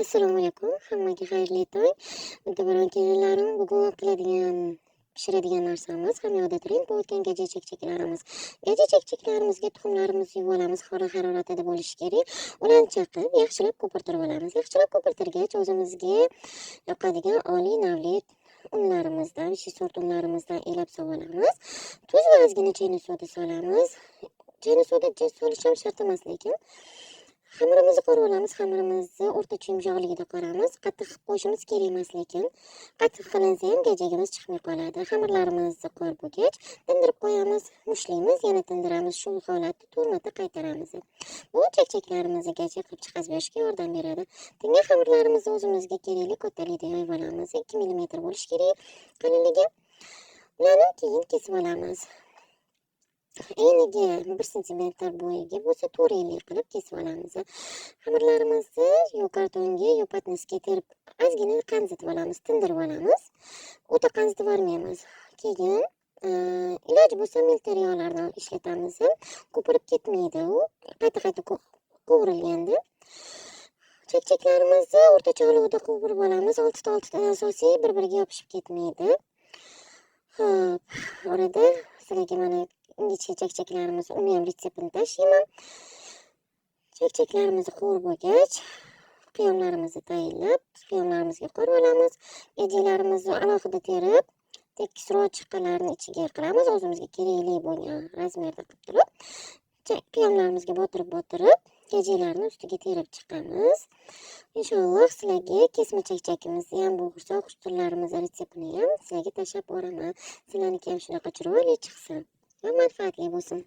Assalomu alaykum. Hammaga xayrli tong. Biron kelinlarim, bugun pishiradigan narsamiz hamyonida turing. Bu o'tgan gaja chekchaklarimiz. Gaja chekchaklarimizga tuxumlarimizni yuvib olamiz. Haroratida bo'lishi kerak. Ularni chaqib, yaxshilab ko'pirtirib olamiz. Yaxshilab ko'pirtirgach, o'zimizga yoqadigan oliy navli unlarimizdan, sort unlarimizdan elab olamiz. Tuz va ozgina chaynak soda solamiz. Chaynak soda solish ham shart emas, lekin xamirimizni qorib olamiz. Xamirimizni o'rtacha yumshoqligida qoramiz. Qattiq qilib qo'yishimiz kerak emas, lekin qattiq qilinsa ham gajagimiz chiqmay qoladi. Xamirlarimizni qorib bo'lgach, tindirib qo'yamiz, mushlaymiz, yana tindiramiz. Shu holatda 4 marta qaytaramiz. Bu chekchaklarimizni gaja qilib chiqazib berishga yordam beradi. Tingan xamirlarimizni o'zimizga kerakli kattalikda yoyib olamiz. 2 mm bo'lishi kerak qalinligi. Ularni keyin kesib olamiz. Eniga 1 cm bo'yiga bo'lsa 4 qilib kesib olamiz. Xamirlarimizni yo kartonga yo patnisga terib ozgina qanzitib olamiz, tindirib olamiz. O'ta qanzitib olmaymiz. Keyin iloji bo'lsa milter yog'lardan ishlatamiz. Ko'pirib ketmaydi u. Qayta qovurilganda. Chekchaklarimizni o'rtacha olovda qovurib olamiz. 6 ta asosiy bir-biriga yopishib ketmaydi. Xo'p, orada sizlarga mana ingichka chekchaklarimiz, uni ham retseptini tashlayman. Chekchaklarimizni qovurib bo'lgach, qiyomlarimizni tayyorlab, qiyomlarimizga qorib olamiz. Gajalarimizni alohida terib, tekisroq chiqqanlarini ichiga qilamiz. O'zimizga kerakli bo'lgan razmerda qilib turib, qiyomlarimizga botirib, gajalarni ustiga terib chiqamiz. Inshaalloh sizlarga kesma chekchakimizni ham, bu xush turlarimiz retseptini ham sizlarga tashlab boraman. Sizlarniki ham shunaqa chiroyli chiqsin va manfaatli bo'lsin.